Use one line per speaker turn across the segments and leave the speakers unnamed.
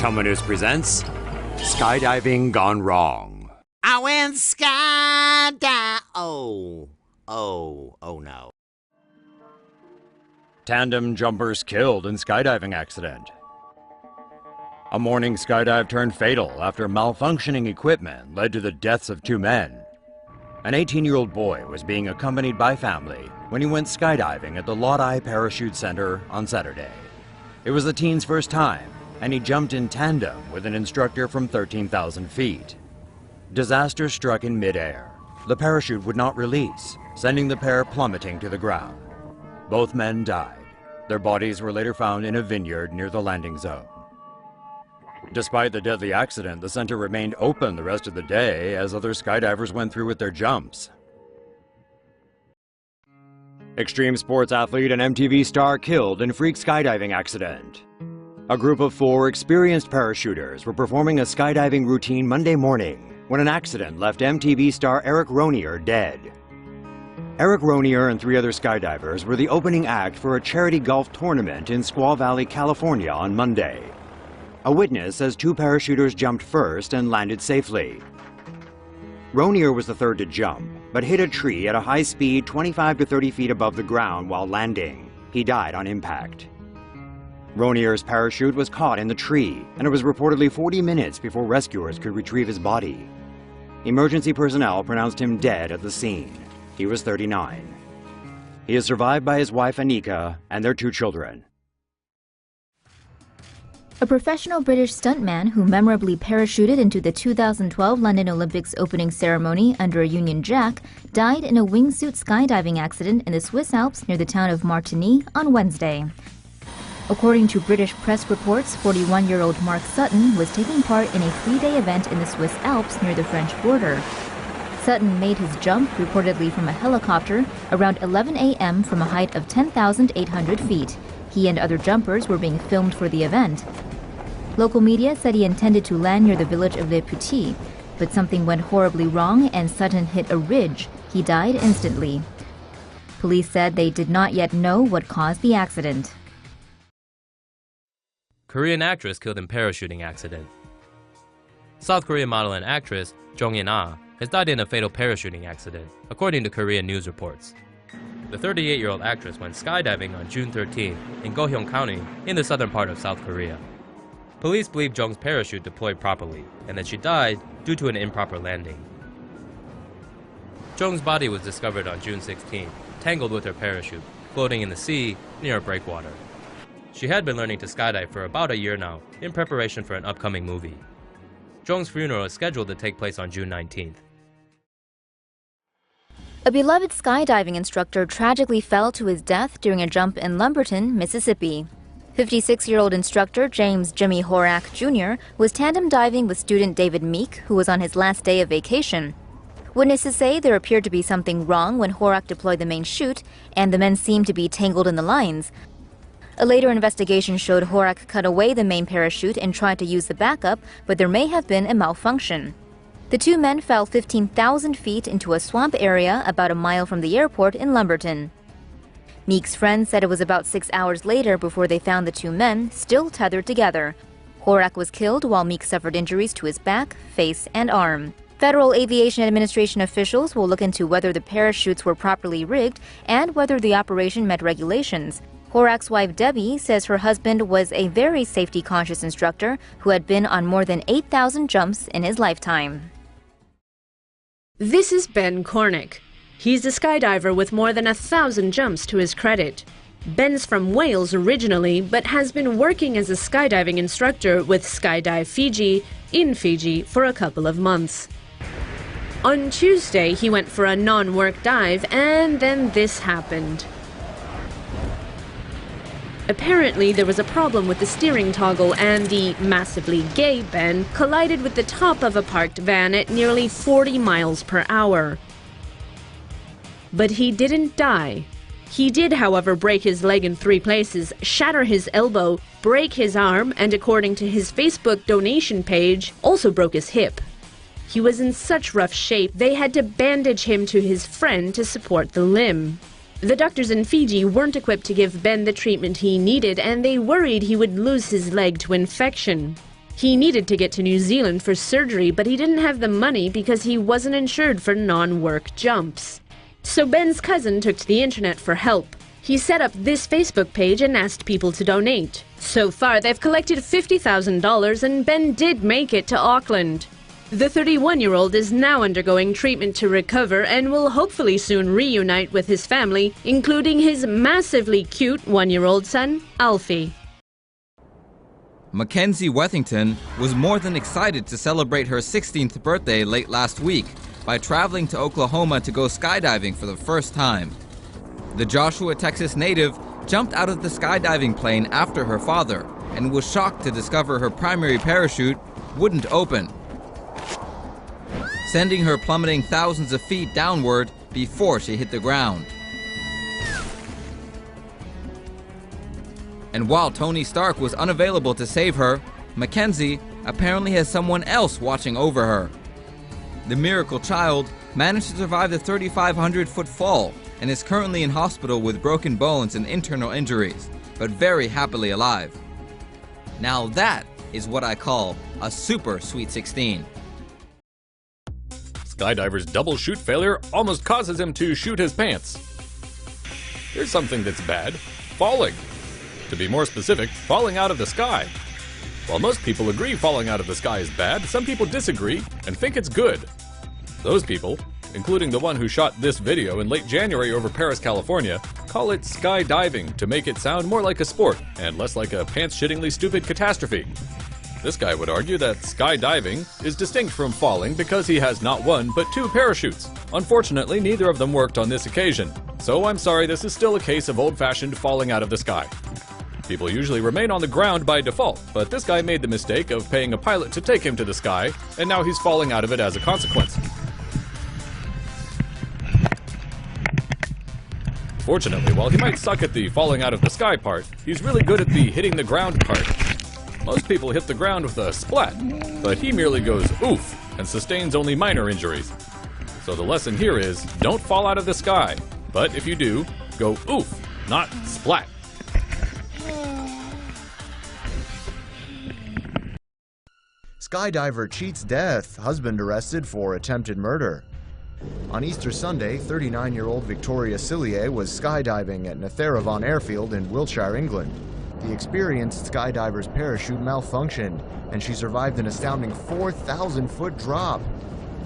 TomoNews presents Skydiving Gone Wrong.
I went skydive. Oh no.
Tandem jumpers killed in skydiving accident. A morning skydive turned fatal after malfunctioning equipment led to the deaths of 2 men. An 18-year-old boy was being accompanied by family when he went skydiving at the Lodi Parachute Center on Saturday. It was the teen's first time, and he jumped in tandem with an instructor from 13,000 feet. Disaster struck in midair. The parachute would not release, sending the pair plummeting to the ground. Both men died. Their bodies were later found in a vineyard near the landing zone. Despite the deadly accident, the center remained open the rest of the day as other skydivers went through with their jumps. Extreme sports athlete and MTV star killed in freak skydiving accident. A group of 4 experienced parachuters were performing a skydiving routine Monday morning when an accident left MTV star Eric Ronier dead. Eric Ronier and 3 other skydivers were the opening act for a charity golf tournament in Squaw Valley, California on Monday. A witness says 2 parachuters jumped first and landed safely. Ronier was the third to jump, but hit a tree at a high speed 25 to 30 feet above the ground while landing. He died on impact. Ronier's parachute was caught in the tree, and it was reportedly 40 minutes before rescuers could retrieve his body. Emergency personnel pronounced him dead at the scene. He was 39. He is survived by his wife Anika and their 2 children.
A professional British stuntman who memorably parachuted into the 2012 London Olympics opening ceremony under a Union Jack died in a wingsuit skydiving accident in the Swiss Alps near the town of Martigny on Wednesday. According to British press reports, 41-year-old Mark Sutton was taking part in a 3-day event in the Swiss Alps near the French border. Sutton made his jump, reportedly from a helicopter, around 11 a.m. from a height of 10,800 feet. He and other jumpers were being filmed for the event. Local media said he intended to land near the village of Les Petits, but something went horribly wrong and Sutton hit a ridge. He died instantly. Police said they did not yet know what caused the accident.
Korean actress killed in parachuting accident. South Korean model and actress Jong In-ah has died in a fatal parachuting accident, according to Korean news reports. The 38-year-old actress went skydiving on June 13 in Gohyeo County in the southern part of South Korea. Police believe Jong's parachute deployed properly and that she died due to an improper landing. Jong's body was discovered on June 16, tangled with her parachute, floating in the sea near a breakwater. She had been learning to skydive for about a year now in preparation for an upcoming movie. Jong's funeral is scheduled to take place on June 19th.
A beloved skydiving instructor tragically fell to his death during a jump in Lumberton, Mississippi. 56-year-old instructor James Jimmy Horak Jr. was tandem diving with student David Meek, who was on his last day of vacation. Witnesses say there appeared to be something wrong when Horak deployed the main chute, and the men seemed to be tangled in the lines. A later investigation showed Horak cut away the main parachute and tried to use the backup, but there may have been a malfunction. The 2 men fell 15,000 feet into a swamp area about a mile from the airport in Lumberton. Meek's friend said it was about 6 hours later before they found the 2 men still tethered together. Horak was killed while Meek suffered injuries to his back, face, and arm. Federal Aviation Administration officials will look into whether the parachutes were properly rigged and whether the operation met regulations. Horak's wife Debbie says her husband was a very safety-conscious instructor who had been on more than 8,000 jumps in his lifetime.
This is Ben Kornek. He's a skydiver with more than 1,000 jumps to his credit. Ben's from Wales originally, but has been working as a skydiving instructor with Skydive Fiji in Fiji for a couple of months. On Tuesday, he went for a non-work dive, and then this happened. Apparently, there was a problem with the steering toggle, and the massively gay Ben collided with the top of a parked van at nearly 40 miles per hour. But he didn't die. He did, however, break his leg in 3 places, shatter his elbow, break his arm, and according to his Facebook donation page, also broke his hip. He was in such rough shape, they had to bandage him to his friend to support the limb. The doctors in Fiji weren't equipped to give Ben the treatment he needed, and they worried he would lose his leg to infection. He needed to get to New Zealand for surgery, but he didn't have the money because he wasn't insured for non-work jumps. So Ben's cousin took to the internet for help. He set up this Facebook page and asked people to donate. So far, they've collected $50,000 and Ben did make it to Auckland. The 31-year-old is now undergoing treatment to recover and will hopefully soon reunite with his family, including his massively cute 1-year-old son, Alfie.
Mackenzie Wessington was more than excited to celebrate her 16th birthday late last week by traveling to Oklahoma to go skydiving for the first time. The Joshua, Texas native jumped out of the skydiving plane after her father and was shocked to discover her primary parachute wouldn't open, sending her plummeting thousands of feet downward before she hit the ground. And while Tony Stark was unavailable to save her, Mackenzie apparently has someone else watching over her. The miracle child managed to survive the 3,500-foot fall and is currently in hospital with broken bones and internal injuries, but very happily alive. Now that is what I call a super Sweet 16.
Skydiver's double chute failure almost causes him to shoot his pants. Here's something that's bad: falling. To be more specific, falling out of the sky. While most people agree falling out of the sky is bad, some people disagree and think it's good. Those people, including the one who shot this video in late January over Paris, California, call it skydiving to make it sound more like a sport and less like a pants-shittingly stupid catastrophe. This guy would argue that skydiving is distinct from falling because he has not one but two parachutes. Unfortunately, neither of them worked on this occasion. So I'm sorry, this is still a case of old-fashioned falling out of the sky. People usually remain on the ground by default, but this guy made the mistake of paying a pilot to take him to the sky, and now he's falling out of it as a consequence. Fortunately, while he might suck at the falling out of the sky part, he's really good at the hitting the ground part. Most people hit the ground with a splat, but he merely goes oof and sustains only minor injuries. So the lesson here is, don't fall out of the sky, but if you do, go oof, not splat.
Skydiver cheats death, husband arrested for attempted murder. On Easter Sunday, 39-year-old Victoria Cillier was skydiving at Netheravon Airfield in Wiltshire, England. The experienced skydiver's parachute malfunctioned, and she survived an astounding 4,000-foot drop.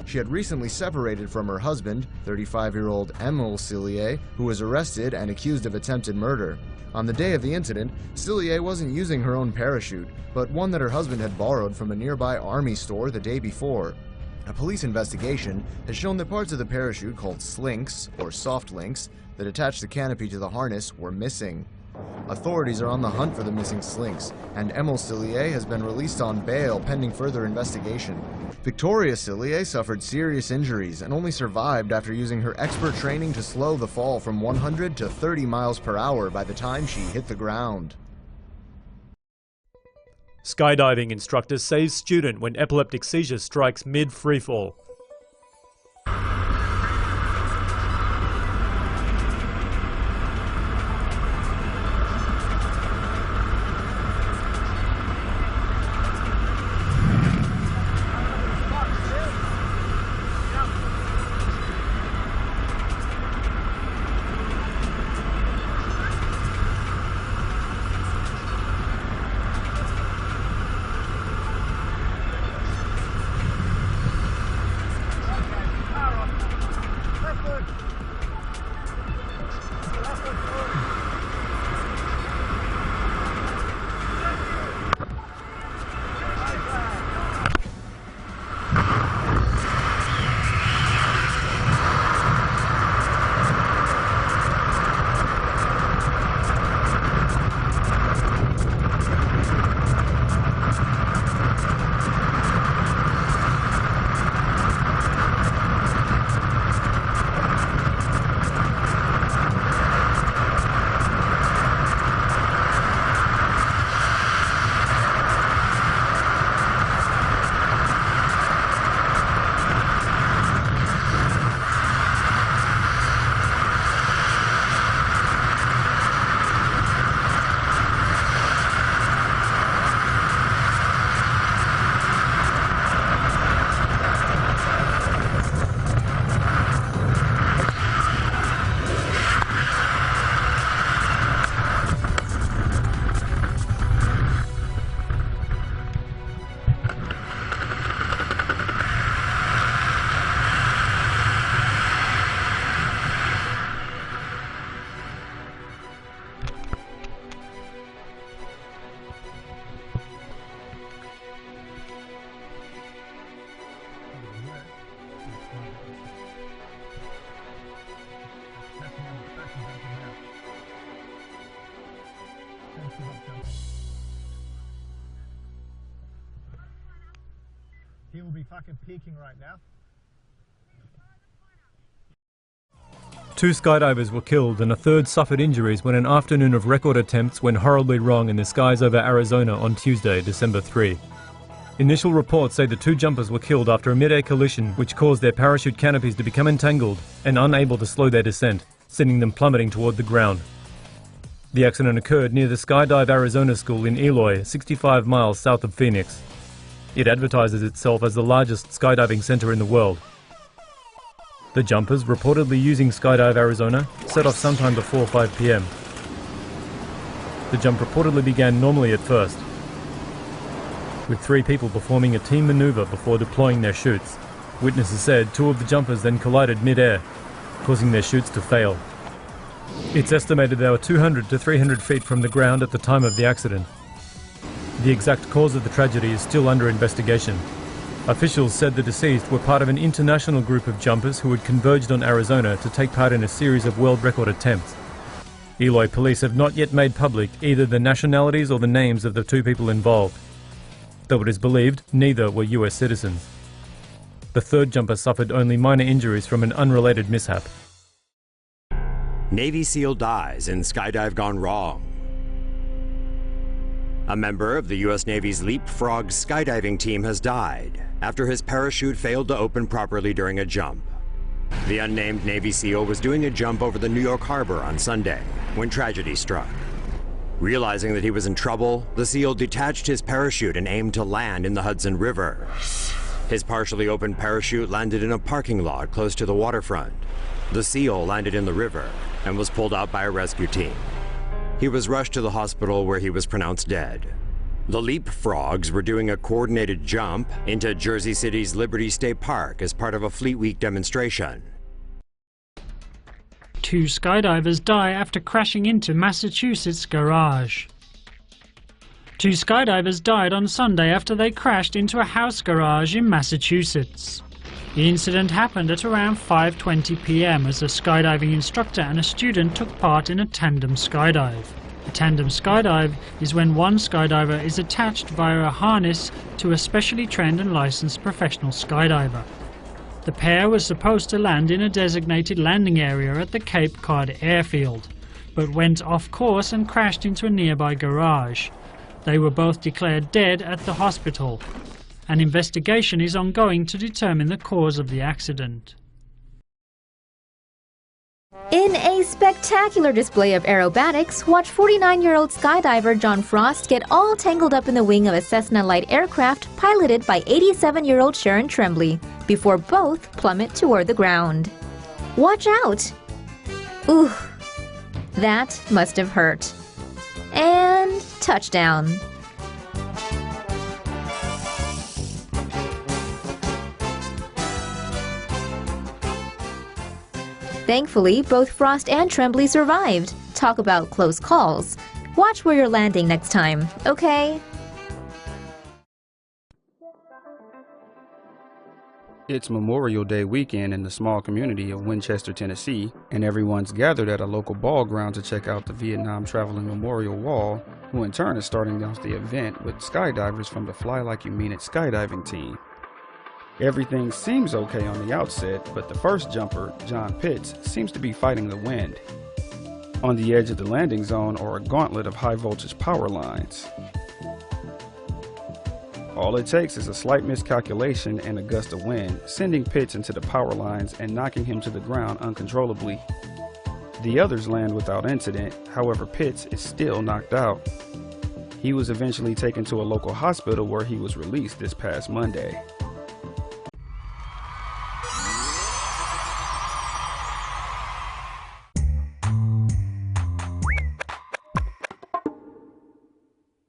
She had recently separated from her husband, 35-year-old Emil Cillier, who was arrested and accused of attempted murder. On the day of the incident, Cillier wasn't using her own parachute, but one that her husband had borrowed from a nearby army store the day before. A police investigation has shown that parts of the parachute called slinks, or soft links, that attach the canopy to the harness were missing. Authorities are on the hunt for the missing slinks, and Emil Cillier has been released on bail pending further investigation. Victoria Cillier suffered serious injuries and only survived after using her expert training to slow the fall from 100 to 30 miles per hour by the time she hit the ground.
Skydiving instructor saves student when epileptic seizure strikes mid-freefall.
He will be fucking peaking right now.
2 skydivers were killed and a third suffered injuries when an afternoon of record attempts went horribly wrong in the skies over Arizona on Tuesday, December 3. Initial reports say the 2 jumpers were killed after a mid-air collision which caused their parachute canopies to become entangled and unable to slow their descent, sending them plummeting toward the ground. The accident occurred near the Skydive Arizona School in Eloy, 65 miles south of Phoenix. It advertises itself as the largest skydiving center in the world. The jumpers, reportedly using Skydive Arizona, set off sometime before 5 p.m. The jump reportedly began normally at first, with 3 people performing a team maneuver before deploying their chutes. Witnesses said 2 of the jumpers then collided mid-air, causing their chutes to fail. It's estimated they were 200 to 300 feet from the ground at the time of the accident. The exact cause of the tragedy is still under investigation. Officials said the deceased were part of an international group of jumpers who had converged on Arizona to take part in a series of world record attempts. Eloy police have not yet made public either the nationalities or the names of the 2 people involved, though it is believed neither were US citizens. The 3rd jumper suffered only minor injuries from an unrelated mishap.
Navy SEAL dies in skydive gone wrong. A member of the U.S. Navy's Leapfrog skydiving team has died after his parachute failed to open properly during a jump. The unnamed Navy SEAL was doing a jump over the New York harbor on Sunday when tragedy struck. Realizing that he was in trouble, the SEAL detached his parachute and aimed to land in the Hudson River. His partially opened parachute landed in a parking lot close to the waterfront. The SEAL landed in the river and was pulled out by a rescue team. He was rushed to the hospital where he was pronounced dead. The Leapfrogs were doing a coordinated jump into Jersey City's Liberty State Park as part of a Fleet Week demonstration.
2 skydivers die after crashing into Massachusetts garage. 2 skydivers died on Sunday after they crashed into a house garage in Massachusetts. The incident happened at around 5:20 p.m. as a skydiving instructor and a student took part in a tandem skydive. A tandem skydive is when one skydiver is attached via a harness to a specially trained and licensed professional skydiver. The pair was supposed to land in a designated landing area at the Cape Cod airfield, but went off course and crashed into a nearby garage. They were both declared dead at the hospital. An investigation is ongoing to determine the cause of the accident.
In a spectacular display of aerobatics, watch 49-year-old skydiver John Frost get all tangled up in the wing of a Cessna light aircraft piloted by 87-year-old Sharon Tremblay before both plummet toward the ground. Watch out! Ooh, that must have hurt. And touchdown. Thankfully, both Frost and Tremblay survived. Talk about close calls. Watch where you're landing next time, okay?
It's Memorial Day weekend in the small community of Winchester, Tennessee, and everyone's gathered at a local ball ground to check out the Vietnam Traveling Memorial Wall, who in turn is starting off the event with skydivers from the Fly Like You Mean It skydiving team. Everything seems okay on the outset, but the first jumper, John Pitts, seems to be fighting the wind. On the edge of the landing zone are a gauntlet of high-voltage power lines. All it takes is a slight miscalculation and a gust of wind, sending Pitts into the power lines and knocking him to the ground uncontrollably. The others land without incident, however Pitts is still knocked out. He was eventually taken to a local hospital where he was released this past Monday.